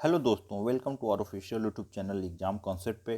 Hello दोस्तों, welcome to our official YouTube channel exam concept पे।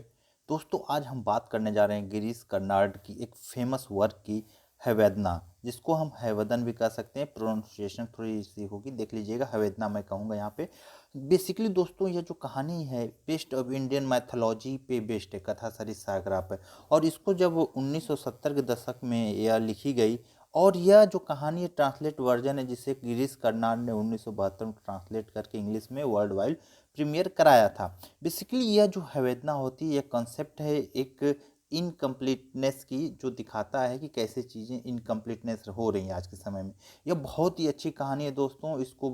दोस्तों, आज हम बात करने जा रहे हैं गिरीश कर्नाड की एक फेमस वर्क की हैवेदना, जिसको हम हैवदन भी कह सकते हैं। प्रोनाउंसिएशन थोड़ी सी होगी, देख लीजिएगा। हैवेदना मैं कहूँगा यहाँ पे। बेसिकली दोस्तों, ये जो कहानी है बेस्ड ऑफ इंडियन मैथोलॉजी पे बेस्ड है, कथा सरित सागरा पे। और इसको जब 1970 के दशक में यह लिखी गई, और यह जो कहानी है ट्रांसलेट वर्जन है, जिसे गिरीश कर्नाड ने 1972 में ट्रांसलेट करके इंग्लिश में वर्ल्ड वाइड प्रीमियर कराया था। बेसिकली यह जो हैवेदना होती है, यह कॉन्सेप्ट है एक इनकम्प्लीटनेस की, जो दिखाता है कि कैसे चीज़ें इनकम्प्लीटनेस हो रही हैं आज के समय में। यह बहुत ही अच्छी कहानी है दोस्तों। इसको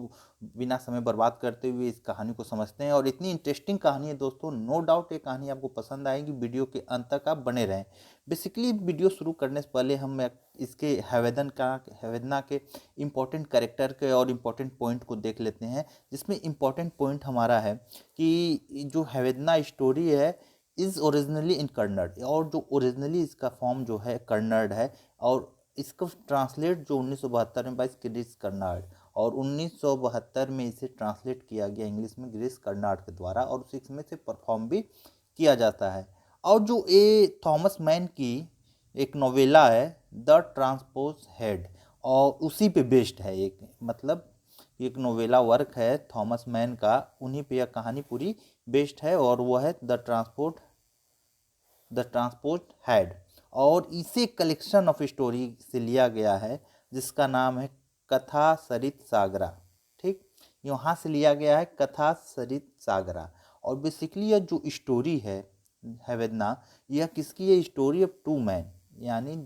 बिना समय बर्बाद करते हुए इस कहानी को समझते हैं, और इतनी इंटरेस्टिंग कहानी है दोस्तों। नो डाउट ये कहानी आपको पसंद आएगी। वीडियो के अंत तक आप बने रहें। बेसिकली वीडियो शुरू करने से पहले हम इसके हैवेदना के इम्पोर्टेंट कैरेक्टर के और इम्पोर्टेंट पॉइंट को देख लेते हैं। जिसमें इम्पोर्टेंट पॉइंट हमारा है कि जो हैवेदना स्टोरी है इज़ ओरिजिनली इन कन्नड़, और जो ओरिजिनली इसका फॉर्म जो है कन्नड़ है। और इसको ट्रांसलेट जो 1972 में बाईस गिरीश कर्नाड, और 1972 में इसे ट्रांसलेट किया गया इंग्लिश में गिरीश कर्नाड के द्वारा, और उसी में से परफॉर्म भी किया जाता है। और जो ए थॉमस मैन की एक नोवेला है द ट्रांसपोज हेड, और उसी पे बेस्ड है। एक मतलब एक नोवेला वर्क है थॉमस मैन का, उन्हीं पे यह कहानी पूरी बेस्ड है, और वो है द ट्रांसपोर्ट हैड। और इसे कलेक्शन ऑफ स्टोरी से लिया गया है, जिसका नाम है कथा सरित सागरा। ठीक, यहाँ से लिया गया है कथा सरित सागरा। और बेसिकली यह जो स्टोरी है वेदना, यह किसकी है? स्टोरी ऑफ टू मैन, यानी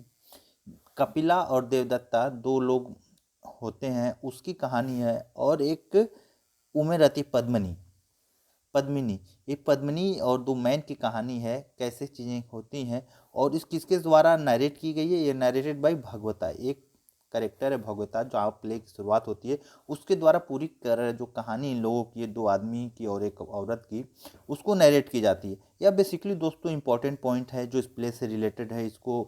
कपिला और देवदत्ता, दो लोग होते हैं, उसकी कहानी है। और एक उमेरती पद्मिनी, एक पद्मिनी और दो मैन की कहानी है, कैसे चीज़ें होती हैं। और इस किसके द्वारा नरेट की गई है? ये नरेटेड बाई भगवता, एक करेक्टर है भगवता, जो आप प्ले की शुरुआत होती है उसके द्वारा पूरी जो कहानी इन लोगों की, दो आदमी की और एक औरत की, उसको नरेट की जाती है। यह बेसिकली दोस्तों इंपॉर्टेंट पॉइंट है जो इस प्ले से रिलेटेड है। इसको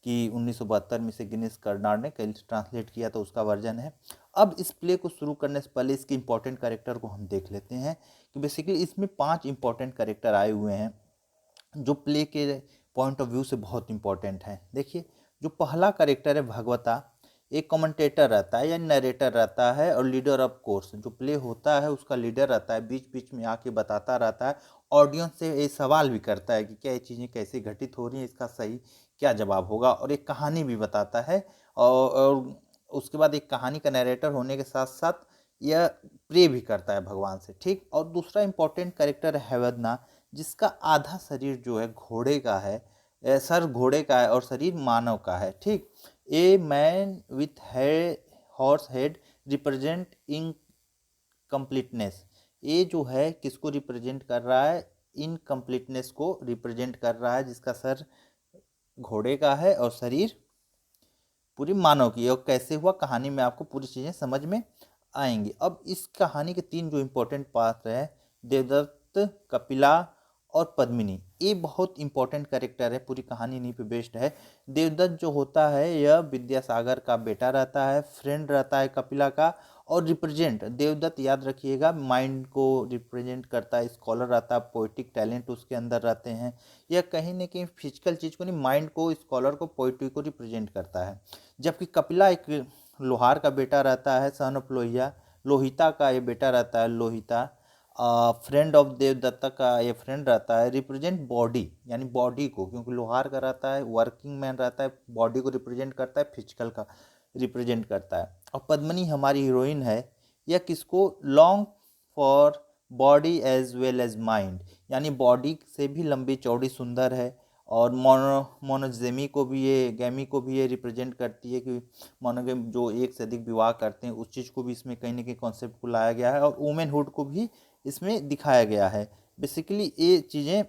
कि 1972 में से गिनीश कर्नाड ने कल ट्रांसलेट किया, तो उसका वर्जन है। अब इस प्ले को शुरू करने से पहले इसके इंपॉर्टेंट कैरेक्टर को हम देख लेते हैं कि बेसिकली इसमें 5 इंपॉर्टेंट कैरेक्टर आए हुए हैं, जो प्ले के पॉइंट ऑफ व्यू से बहुत इंपॉर्टेंट है। देखिए, जो पहला कैरेक्टर है भगवता, एक कमेंटेटर रहता है या नरेटर रहता है, और लीडर ऑफ कोर्स, जो प्ले होता है उसका लीडर रहता है, बीच बीच में आके बताता रहता है। ऑडियंस से ये सवाल भी करता है कि क्या ये चीज़ें कैसे घटित हो रही हैं, इसका सही क्या जवाब होगा, और एक कहानी भी बताता है। और उसके बाद एक कहानी का नरेटर होने के साथ साथ यह प्रे भी करता है भगवान से। ठीक, और दूसरा इंपॉर्टेंट कैरेक्टर है हैवदना, जिसका आधा शरीर जो है घोड़े का है, सर घोड़े का है और शरीर मानव का है। ठीक, a man with horse head represent in completeness. ये जो है किसको रिप्रेजेंट कर रहा है? इनकम्प्लीटनेस को रिप्रेजेंट कर रहा है, जिसका सर घोड़े का है और शरीर पूरी मानव की। और कैसे हुआ, कहानी में आपको पूरी चीज़ें समझ में आएंगी। अब इस कहानी के 3 जो इम्पोर्टेंट पात्र हैं, देवदत्त, कपिला और पद्मिनी, ये बहुत इंपॉर्टेंट कैरेक्टर है। पूरी कहानी इन्हीं पे बेस्ड है। देवदत्त जो होता है, यह विद्यासागर का बेटा रहता है, फ्रेंड रहता है कपिला का। और रिप्रेजेंट, देवदत्त याद रखिएगा, माइंड को रिप्रेजेंट करता है, स्कॉलर रहता है, पोइटिक टैलेंट उसके अंदर रहते हैं। यह कहीं ना कहीं फिजिकल चीज़ को नहीं, माइंड को, स्कॉलर को, पोइट्री को रिप्रेजेंट करता है। जबकि कपिला एक लोहार का बेटा रहता है, सन ऑफ लोहिया, लोहिता का ये बेटा रहता है, लोहिता। फ्रेंड ऑफ देवदत्ता का ये फ्रेंड रहता है, रिप्रेजेंट बॉडी, यानी बॉडी को, क्योंकि लोहार का रहता है, वर्किंग मैन रहता है, बॉडी को रिप्रेजेंट करता है, फिजिकल का रिप्रेजेंट करता है। और पद्मिनी हमारी हीरोइन है, यह किसको? Long for body as well as mind, यानी बॉडी से भी लंबी चौड़ी सुंदर है। और मोनोजेमी को भी ये गैमी को भी ये रिप्रेजेंट करती है, कि मोनोगेम जो एक से अधिक विवाह करते हैं, उस चीज़ को भी इसमें कहीं ना कहीं कॉन्सेप्ट को लाया गया है। और वुमेनहुड को भी इसमें दिखाया गया है। बेसिकली ये चीज़ें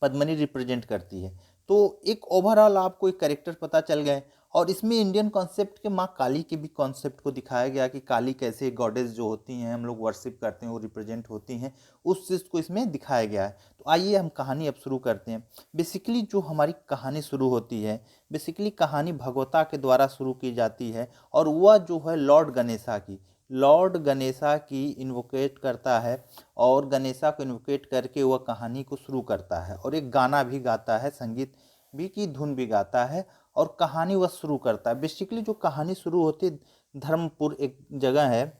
पद्मिनी रिप्रेजेंट करती है। तो एक ओवरऑल आपको एक कैरेक्टर पता चल गए। और इसमें इंडियन कॉन्सेप्ट के माँ काली के भी कॉन्सेप्ट को दिखाया गया, कि काली कैसे गॉडेस जो होती हैं, हम लोग वर्शिप करते हैं, वो रिप्रेजेंट होती हैं, उस चीज़ को इसमें दिखाया गया है। तो आइए हम कहानी अब शुरू करते हैं। बेसिकली जो हमारी कहानी शुरू होती है, बेसिकली कहानी भगवता के द्वारा शुरू की जाती है, और वह जो है लॉर्ड गणेशा की, लॉर्ड गणेशा की इन्वोकेट करता है और गणेशा को इन्वोकेट करके वह कहानी को शुरू करता है और एक गाना भी गाता है, संगीत भी की धुन भी गाता है और कहानी वह शुरू करता है। बेसिकली जो कहानी शुरू होती है, धर्मपुर एक जगह है,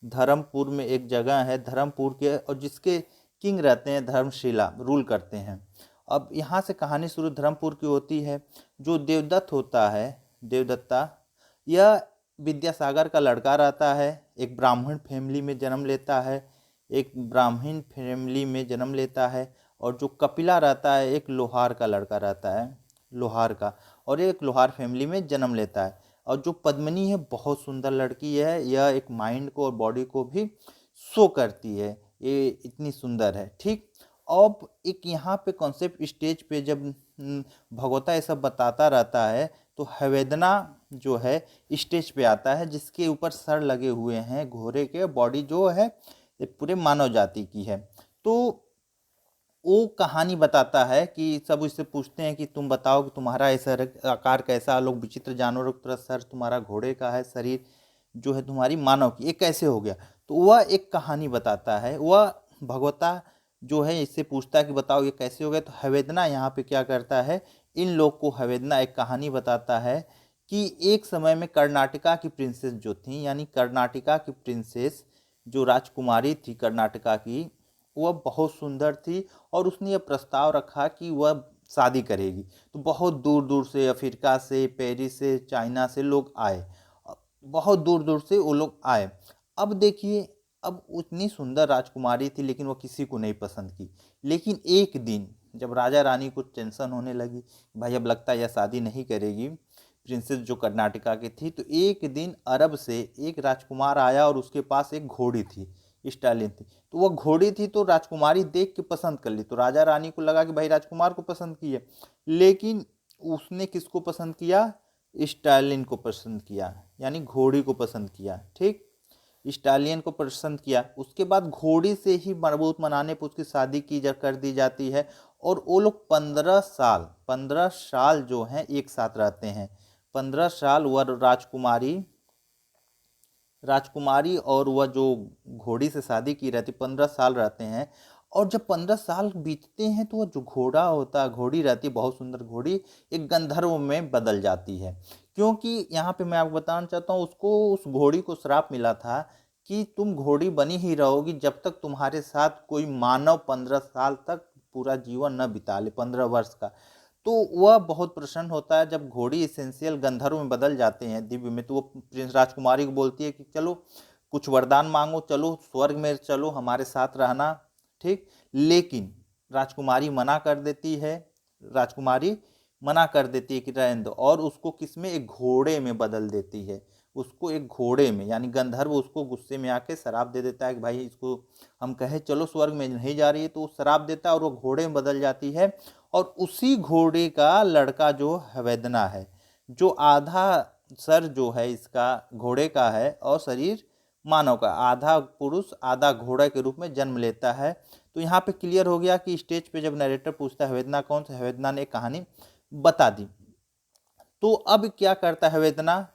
धर्मपुर में एक जगह है धर्मपुर के, और जिसके किंग रहते हैं धर्मशिला, रूल करते हैं। अब यहाँ से कहानी शुरू धर्मपुर की होती है। जो देवदत्त होता है, देवदत्ता, यह विद्यासागर का लड़का रहता है, एक ब्राह्मण फैमिली में जन्म लेता है, एक ब्राह्मण फैमिली में जन्म लेता है। और जो कपिला रहता है एक लोहार का लड़का रहता है, लोहार का, और एक लोहार फैमिली में जन्म लेता है। और जो पद्मिनी है बहुत सुंदर लड़की है, यह एक माइंड को और बॉडी को भी शो करती है, ये इतनी सुंदर है। ठीक, अब एक यहाँ पे कॉन्सेप्ट स्टेज पे जब भगवता ये सब बताता रहता है तो हवेदना जो है स्टेज पे आता है, जिसके ऊपर सर लगे हुए हैं घोड़े के, बॉडी जो है ये पूरे मानव जाति की है। तो वो कहानी बताता है कि सब उससे पूछते हैं कि तुम बताओ कि तुम्हारा ऐसा आकार कैसा, लोग विचित्र जानवरों की तरह, सर तुम्हारा घोड़े का है, शरीर जो है तुम्हारी मानव की, ये कैसे हो गया। तो वह एक कहानी बताता है, वह भगवता जो है इससे पूछता है कि बताओ ये कैसे हो गया। तो हवेदना यहाँ पे क्या करता है, इन लोग को हवेदना एक कहानी बताता है कि एक समय में कर्नाटका की प्रिंसेस जो थी, यानी कर्नाटका की प्रिंसेस जो राजकुमारी थी कर्नाटका की, वह बहुत सुंदर थी और उसने यह प्रस्ताव रखा कि वह शादी करेगी। तो बहुत दूर दूर से, अफ्रीका से, पेरिस से, चाइना से लोग आए, बहुत दूर दूर से वो लोग आए। अब देखिए, अब उतनी सुंदर राजकुमारी थी लेकिन वो किसी को नहीं पसंद की। लेकिन एक दिन जब राजा रानी को टेंशन होने लगी, भाई अब लगता है यह शादी नहीं करेगी, प्रिंसेस जो कर्नाटका की थी, तो एक दिन अरब से एक राजकुमार आया और उसके पास एक घोड़ी थी, स्टालिन थी। तो वह घोड़ी थी तो राजकुमारी देख के पसंद कर ली। तो राजा रानी को लगा कि भाई राजकुमार को पसंद की है, लेकिन उसने किसको पसंद किया, स्टालिन को पसंद किया, यानी घोड़ी को पसंद किया। ठीक, स्टालियन को पसंद किया। उसके बाद घोड़ी से ही मरबूत मनाने पर उसकी शादी की कर दी जाती है। और वो लोग 15 साल जो हैं एक साथ रहते हैं। 15 साल वह राजकुमारी और वह जो घोड़ी से शादी की रहती, 15 साल रहते हैं। और जब 15 साल बीतते हैं तो वह जो घोड़ा होता है, घोड़ी रहती है बहुत सुंदर घोड़ी, एक गंधर्व में बदल जाती है। क्योंकि यहाँ पे मैं आपको बताना चाहता हूँ, उसको, उस घोड़ी को श्राप मिला था कि तुम घोड़ी बनी ही रहोगी जब तक तुम्हारे साथ कोई मानव 15 साल तक पूरा जीवन न बिता ले, 15 वर्ष का। तो वह बहुत प्रसन्न होता है जब घोड़ी इसेंशियल गंधर्व में बदल जाते हैं, दिव्य में। तो वो प्रिंस राजकुमारी को बोलती है कि चलो कुछ वरदान मांगो, चलो स्वर्ग में चलो, हमारे साथ रहना। ठीक, लेकिन राजकुमारी मना कर देती है, राजकुमारी मना कर देती है कि रहने दो, और उसको किसमें, एक घोड़े में बदल देती है, उसको एक घोड़े में, यानी गंधर्व उसको गुस्से में आके शराब दे देता है कि भाई इसको हम कहे चलो स्वर्ग में नहीं जा रही है, तो वो शराब देता है और वो घोड़े में बदल जाती है। और उसी घोड़े का लड़का जो हवेदना है, जो आधा सर जो है इसका घोड़े का है और शरीर मानव का, आधा पुरुष आधा घोड़ा के रूप में जन्म लेता है। तो यहाँ पे क्लियर हो गया कि स्टेज पे जब नरेटर पूछता है हवेदना कौन, से हवेदना ने कहानी बता दी। तो अब क्या करता है हवेदना,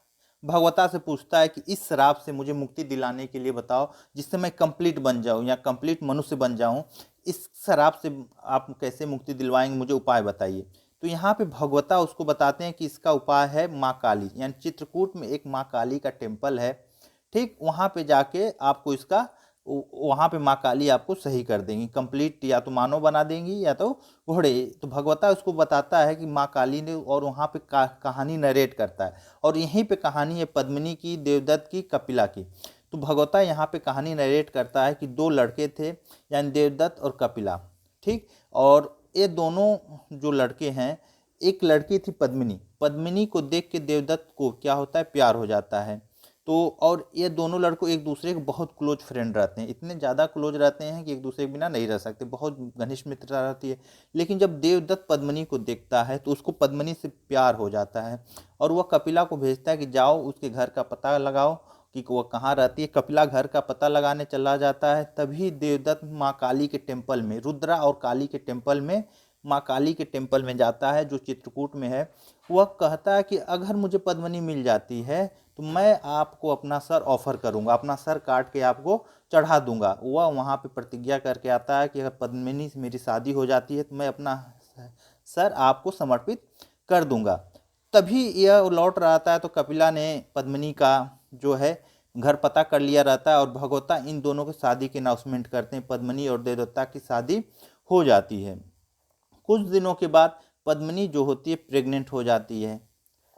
भगवता से पूछता है कि इस श्राप से मुझे मुक्ति दिलाने के लिए बताओ, जिससे मैं कंप्लीट बन जाऊं या कंप्लीट मनुष्य बन जाऊं। इस श्राप से आप कैसे मुक्ति दिलवाएंगे, मुझे उपाय बताइए। तो यहाँ पे भगवता उसको बताते हैं कि इसका उपाय है माँ काली, यानी चित्रकूट में एक माँ काली का टेम्पल है। ठीक, वहाँ पे जाके आपको इसका, वहाँ पे माँ काली आपको सही कर देंगी, कंप्लीट या तो मानव बना देंगी या तो घोड़े। तो भगवता उसको बताता है कि माँ काली ने, और वहाँ पे कहानी नरेट करता है। और यहीं पे कहानी है पद्मिनी की, देवदत्त की, कपिला की। तो भगवता यहाँ पे कहानी नरेट करता है कि दो लड़के थे, यानी देवदत्त और कपिला। ठीक, और ये दोनों जो लड़के हैं, एक लड़की थी पद्मिनी, पद्मिनी को देख के देवदत्त को क्या होता है, प्यार हो जाता है। तो और ये दोनों लड़कों एक दूसरे के बहुत क्लोज फ्रेंड रहते हैं, इतने ज़्यादा क्लोज रहते हैं कि एक दूसरे के बिना नहीं रह सकते, बहुत घनिष्ठ मित्रता रहती है। लेकिन जब देवदत्त पद्मिनी को देखता है तो उसको पद्मिनी से प्यार हो जाता है, और वह कपिला को भेजता है कि जाओ उसके घर का पता लगाओ कि वह कहाँ रहती है। कपिला घर का पता लगाने चला जाता है, तभी देवदत्त माँ काली के टेम्पल में, रुद्रा और काली के टेम्पल में माँ काली के टेम्पल में जाता है जो चित्रकूट में है। वह कहता है कि अगर मुझे पद्मिनी मिल जाती है तो मैं आपको अपना सर ऑफर करूंगा, अपना सर काट के आपको चढ़ा दूंगा। वह वहाँ पे प्रतिज्ञा करके आता है कि अगर पद्मिनी से मेरी शादी हो जाती है तो मैं अपना सर आपको समर्पित कर दूंगा। तभी यह लौट रहा था तो कपिला ने पद्मिनी का जो है घर पता कर लिया रहता है और भगवता इन दोनों की शादी की अनाउंसमेंट करते हैं। पद्मिनी और देवदत्ता की शादी हो जाती है। कुछ दिनों के बाद पद्मिनी जो होती है प्रेग्नेंट हो जाती है।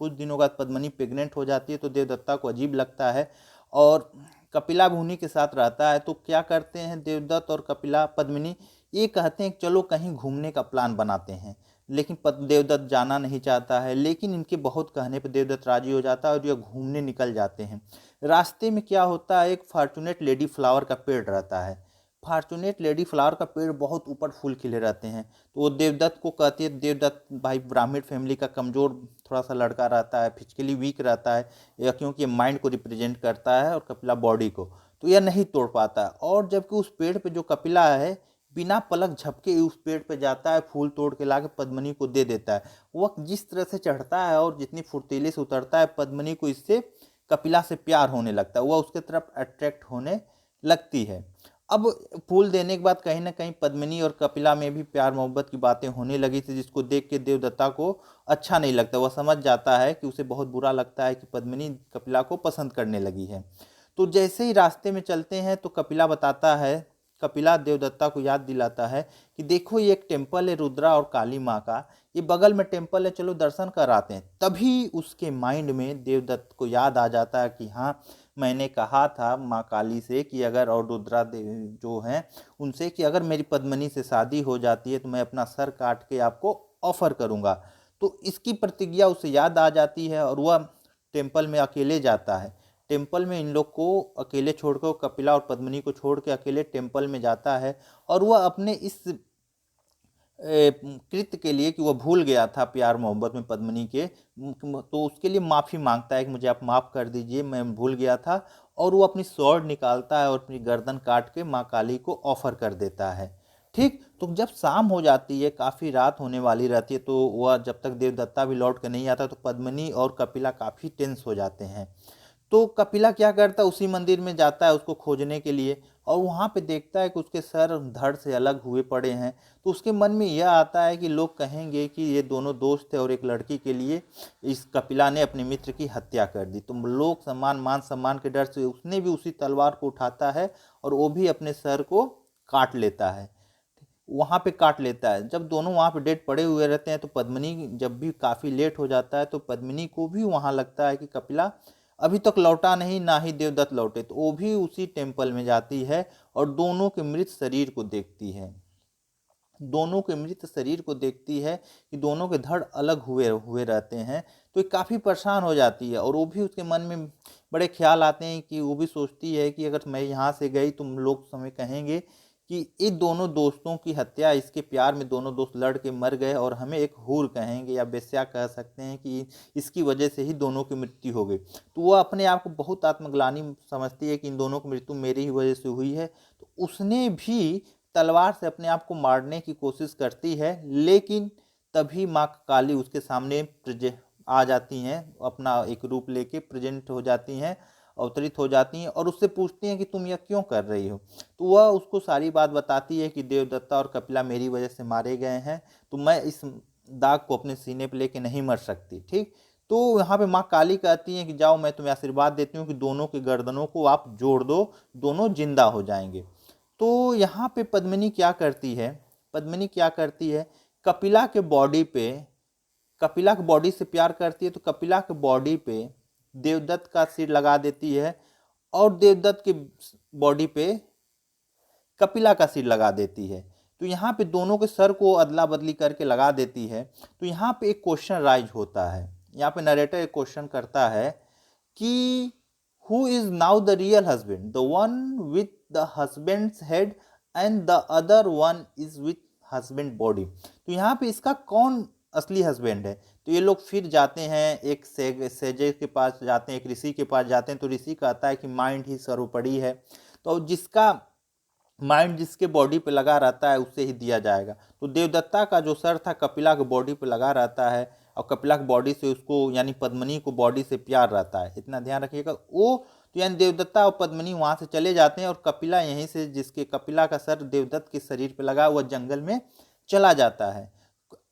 कुछ दिनों बाद पद्मिनी प्रेग्नेंट हो जाती है तो देवदत्ता को अजीब लगता है और कपिला भी उन्हीं के साथ रहता है। तो क्या करते हैं देवदत्त और कपिला पद्मिनी, ये कहते हैं चलो कहीं घूमने का प्लान बनाते हैं। लेकिन देवदत्त जाना नहीं चाहता है, लेकिन इनके बहुत कहने पर देवदत्त राजी हो जाता है और ये घूमने निकल जाते हैं। रास्ते में क्या होता है, एक फॉर्चुनेट लेडी फ्लावर का पेड़ रहता है। फॉर्चुनेट लेडी फ्लावर का पेड़ बहुत ऊपर फूल खिले रहते हैं। तो वो देवदत्त को कहती है, देवदत्त भाई ब्राह्मण फैमिली का कमज़ोर थोड़ा सा लड़का रहता है, फिजिकली वीक रहता है, या क्योंकि ये माइंड को रिप्रेजेंट करता है और कपिला बॉडी को, तो यह नहीं तोड़ पाता। और जबकि उस पेड़ पे जो कपिला है बिना पलक झपके उस पेड़ पे जाता है, फूल तोड़ के लाके पद्मिनी को दे देता है। वह जिस तरह से चढ़ता है और जितनी फुर्तीली से उतरता है, पद्मिनी को इससे कपिला से प्यार होने लगता है, वह उसके तरफ अट्रैक्ट होने लगती है। अब फूल देने के बाद कहीं ना कहीं पद्मिनी और कपिला में भी प्यार मोहब्बत की बातें होने लगी थी, जिसको देख के देवदत्ता को अच्छा नहीं लगता। वह समझ जाता है कि उसे बहुत बुरा लगता है कि पद्मिनी कपिला को पसंद करने लगी है। तो जैसे ही रास्ते में चलते हैं तो कपिला बताता है, कपिला देवदत्ता को याद दिलाता है कि देखो ये एक टेम्पल है रुद्रा और काली माँ का, ये बगल में टेम्पल है, चलो दर्शन कर आते हैं। तभी उसके माइंड में देवदत्त को याद आ जाता है कि हाँ, मैंने कहा था माँ काली से कि अगर, और रुद्रा जो हैं उनसे, कि अगर मेरी पद्मिनी से शादी हो जाती है तो मैं अपना सर काट के आपको ऑफर करूँगा। तो इसकी प्रतिज्ञा उसे याद आ जाती है और वह टेम्पल में अकेले जाता है। टेम्पल में इन लोग को अकेले छोड़कर, कपिला और पद्मिनी को छोड़ के अकेले टेम्पल में जाता है और वह अपने इस कृत्य के लिए कि वह भूल गया था प्यार मोहब्बत में पद्मिनी के, तो उसके लिए माफ़ी मांगता है कि मुझे आप माफ़ कर दीजिए, मैं भूल गया था। और वो अपनी स्वॉर्ड निकालता है और अपनी गर्दन काट के माँ काली को ऑफर कर देता है। ठीक, तो जब शाम हो जाती है, काफ़ी रात होने वाली रहती है, तो वह जब तक देवदत्ता भी लौट कर नहीं आता तो पद्मिनी और कपिला काफ़ी टेंस हो जाते हैं। तो कपिला क्या करता है, उसी मंदिर में जाता है उसको खोजने के लिए और वहाँ पे देखता है कि उसके सर धड़ से अलग हुए पड़े हैं। तो उसके मन में यह आता है कि लोग कहेंगे कि ये दोनों दोस्त थे और एक लड़की के लिए इस कपिला ने अपने मित्र की हत्या कर दी। तो लोग मान सम्मान के डर से उसने भी उसी तलवार को उठाता है और वो भी अपने सर को काट लेता है, वहाँ पे काट लेता है। जब दोनों वहाँ पे डेड पड़े हुए रहते हैं तो पद्मिनी, जब भी काफ़ी लेट हो जाता है तो पद्मिनी को भी वहाँ लगता है कि कपिला अभी तक लौटा नहीं, ना ही देवदत्त लौटे, तो वो भी उसी टेम्पल में जाती है और दोनों के मृत शरीर को देखती है। दोनों के मृत शरीर को देखती है कि दोनों के धड़ अलग हुए हुए रहते हैं। तो ये काफ़ी परेशान हो जाती है और वो भी, उसके मन में बड़े ख्याल आते हैं कि वो भी सोचती है कि अगर मैं यहाँ से गई तुम लोग समय कहेंगे कि ये दोनों दोस्तों की हत्या, इसके प्यार में दोनों दोस्त लड़ के मर गए और हमें एक हूर कहेंगे या बेश्या कह सकते हैं कि इसकी वजह से ही दोनों की मृत्यु हो गई। तो वह अपने आप को बहुत आत्मग्लानि समझती है कि इन दोनों की मृत्यु मेरी ही वजह से हुई है। तो उसने भी तलवार से अपने आप को मारने की कोशिश करती है, लेकिन तभी माँ काली उसके सामने आ जाती हैं, अपना एक रूप लेके प्रेजेंट हो जाती हैं, अवतरित हो जाती हैं और उससे पूछती हैं कि तुम यह क्यों कर रही हो। तो वह उसको सारी बात बताती है कि देवदत्ता और कपिला मेरी वजह से मारे गए हैं, तो मैं इस दाग को अपने सीने पे लेके नहीं मर सकती। ठीक, तो यहाँ पे माँ काली कहती हैं कि जाओ, मैं तुम्हें आशीर्वाद देती हूँ कि दोनों की गर्दनों को आप जोड़ दो, दोनों जिंदा हो जाएंगे। तो यहाँ पे पद्मिनी क्या करती है, पद्मिनी क्या करती है, कपिला के बॉडी पे, कपिला के बॉडी से प्यार करती है तो कपिला के बॉडी पे देवदत्त का सिर लगा देती है और देवदत्त के बॉडी पे कपिला का सिर लगा देती है। तो यहाँ पे दोनों के सर को अदला बदली करके लगा देती है। तो यहाँ पे एक क्वेश्चन राइज होता है, यहाँ पे नरेटर एक क्वेश्चन करता है कि who is now the real husband, the one with the husbands head and the other one is with husband body. तो यहाँ पे इसका कौन असली हस्बैंड है। तो ये लोग फिर जाते हैं, एक सेजे के पास जाते हैं, एक ऋषि के पास जाते हैं। तो ऋषि कहता है कि माइंड ही सर्वोपरि है। तो जिसका माइंड जिसके बॉडी पे लगा रहता है उससे ही दिया जाएगा। तो देवदत्ता का जो सर था कपिला के बॉडी पे लगा रहता है और कपिला की बॉडी से उसको यानी पद्मिनी को बॉडी से प्यार रहता है, इतना ध्यान रखिएगा। वो तो यानी देवदत्ता और पद्मिनी वहाँ से चले जाते हैं और कपिला यहीं से, जिसके कपिला का सर देवदत्त के शरीर पे लगा हुआ, जंगल में चला जाता है।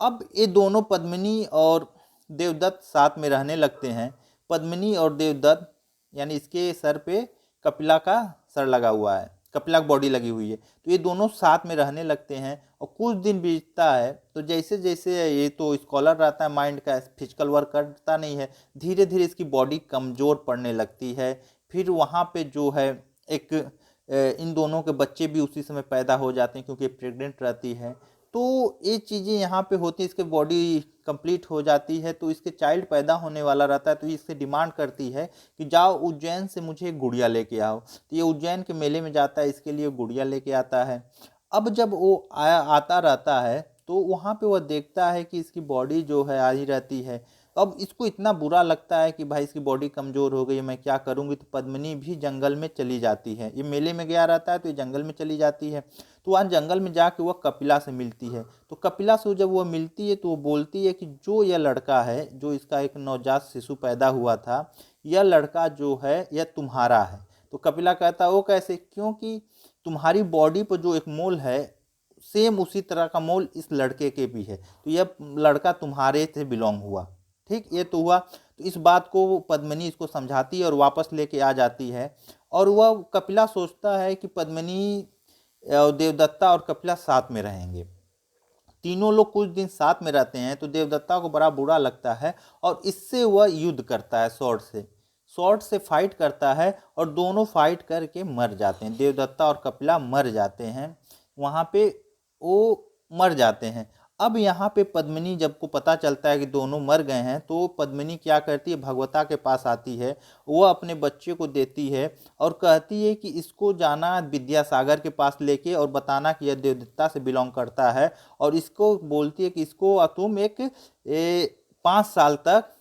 अब ये दोनों पद्मिनी और देवदत्त साथ में रहने लगते हैं। पद्मिनी और देवदत्त यानी इसके सर पे कपिला का सर लगा हुआ है, कपिला की बॉडी लगी हुई है, तो ये दोनों साथ में रहने लगते हैं। और कुछ दिन बीतता है तो जैसे जैसे ये तो स्कॉलर रहता है, माइंड का फिजिकल वर्क करता नहीं है, धीरे धीरे इसकी बॉडी कमज़ोर पड़ने लगती है। फिर वहाँ पे जो है एक इन दोनों के बच्चे भी उसी समय पैदा हो जाते हैं क्योंकि प्रेग्नेंट रहती है। तो ये चीज़ें यहाँ पे होती है, इसके बॉडी कंप्लीट हो जाती है तो इसके चाइल्ड पैदा होने वाला रहता है। तो इससे डिमांड करती है कि जाओ उज्जैन से मुझे एक गुड़िया लेके आओ। तो ये उज्जैन के मेले में जाता है, इसके लिए गुड़िया लेके आता है। अब जब वो आता रहता है तो वहाँ पे वह देखता है कि इसकी बॉडी जो है आ ही रहती है। अब इसको इतना बुरा लगता है कि भाई इसकी बॉडी कमज़ोर हो गई, मैं क्या करूँगी। तो पद्मिनी भी जंगल में चली जाती है, ये मेले में गया रहता है तो ये जंगल में चली जाती है। तो वहाँ जंगल में जाके वह कपिला से मिलती है। तो कपिला से जब वह मिलती है तो वो बोलती है कि जो यह लड़का है, जो इसका एक नवजात शिशु पैदा हुआ था, यह लड़का जो है यह तुम्हारा है। तो कपिला कहता है वो कैसे, क्योंकि तुम्हारी बॉडी पर जो एक मोल है सेम उसी तरह का मोल इस लड़के के भी है, तो यह लड़का तुम्हारे से बिलोंग हुआ। ठीक, ये तो हुआ। तो इस बात को पद्मिनी इसको समझाती है और वापस लेके आ जाती है। और वह कपिला सोचता है कि पद्मिनी देवदत्ता और कपिला साथ में रहेंगे। तीनों लोग कुछ दिन साथ में रहते हैं तो देवदत्ता को बड़ा बुरा लगता है और इससे वह युद्ध करता है, स्वॉर्ड से फाइट करता है और दोनों फाइट करके मर जाते हैं। देवदत्ता और कपिला मर जाते हैं, वहाँ पे वो मर जाते हैं। अब यहाँ पे पद्मिनी जब को पता चलता है कि दोनों मर गए हैं तो पद्मिनी क्या करती है, भगवता के पास आती है, वह अपने बच्चे को देती है और कहती है कि इसको जाना विद्यासागर के पास लेके और बताना कि यह देवदत्ता से बिलोंग करता है। और इसको बोलती है कि इसको तुम 5 साल तक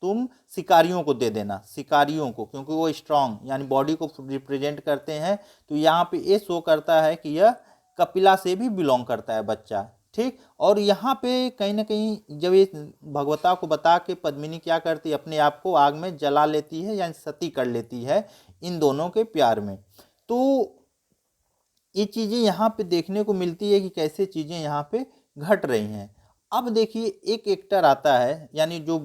तुम शिकारियों को दे देना, शिकारियों को, क्योंकि वो स्ट्रांग यानी बॉडी को रिप्रेजेंट करते हैं। तो यहाँ पे ये शो करता है कि यह कपिला से भी बिलोंग करता है बच्चा। ठीक, और यहाँ पे कहीं ना कहीं जब ये भगवता को बता के पद्मिनी क्या करती है, अपने आप को आग में जला लेती है यानी सती कर लेती है इन दोनों के प्यार में। तो ये चीज़ें यहाँ पे देखने को मिलती है कि कैसे चीज़ें यहाँ पे घट रही हैं। अब देखिए एक एक्टर आता है यानी जो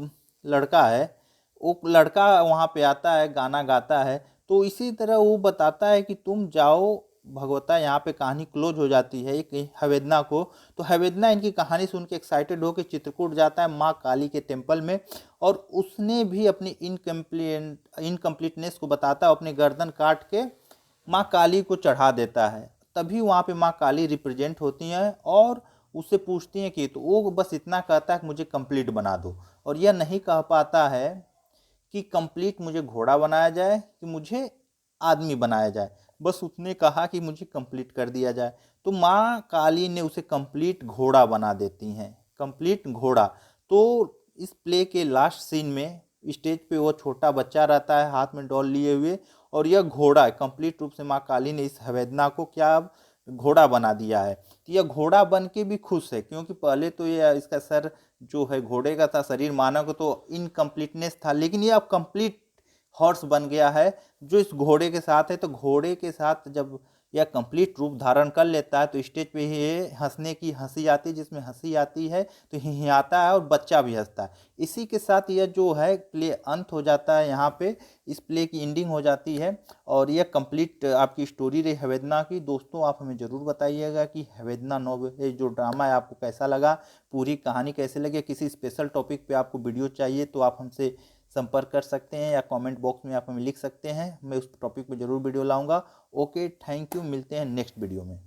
लड़का है, वो लड़का वहाँ पे आता है, गाना गाता है। तो इसी तरह वो बताता है कि तुम जाओ, भगवता यहाँ पे कहानी क्लोज हो जाती है एक हवेदना को। तो हवेदना इनकी कहानी सुन के एक्साइटेड होकर चित्रकूट जाता है माँ काली के टेम्पल में और उसने भी अपनी इनकम्प्लीटनेस को बताता है, अपनी गर्दन काट के माँ काली को चढ़ा देता है। तभी वहाँ पे माँ काली रिप्रेजेंट होती हैं और उससे पूछती हैं कि, तो वो बस इतना कहता है कि मुझे कंप्लीट बना दो। और यह नहीं कह पाता है कि कंप्लीट मुझे घोड़ा बनाया जाए कि मुझे आदमी बनाया जाए, बस उसने कहा कि मुझे कंप्लीट कर दिया जाए। तो माँ काली ने उसे कंप्लीट घोड़ा बना देती हैं, कंप्लीट घोड़ा। तो इस प्ले के लास्ट सीन में स्टेज पे वो छोटा बच्चा रहता है हाथ में डॉल लिए हुए और यह घोड़ा कंप्लीट रूप से माँ काली ने इस हवेदना को क्या घोड़ा बना दिया है। तो यह घोड़ा बन के भी खुश है क्योंकि पहले तो ये इसका सर जो है घोड़े का था, शरीर मानव का तो इनकम्प्लीटनेस था, लेकिन ये अब कंप्लीट हॉर्स बन गया है जो इस घोड़े के साथ है। तो घोड़े के साथ जब यह कंप्लीट रूप धारण कर लेता है तो स्टेज पे ये हंसने की हंसी आती है, जिसमें हंसी आती है तो हिहियाता है और बच्चा भी हंसता है। इसी के साथ यह जो है प्ले अंत हो जाता है, यहाँ पे इस प्ले की एंडिंग हो जाती है और यह कंप्लीट आपकी स्टोरी रही हवेदना की। दोस्तों आप हमें ज़रूर बताइएगा कि हवेदना नॉवेल जो ड्रामा है आपको कैसा लगा, पूरी कहानी कैसे लगी। किसी स्पेशल टॉपिक पे आपको वीडियो चाहिए तो आप हमसे संपर्क कर सकते हैं या कमेंट बॉक्स में आप हमें लिख सकते हैं, मैं उस टॉपिक पे ज़रूर वीडियो लाऊंगा। ओके, थैंक यू, मिलते हैं नेक्स्ट वीडियो में।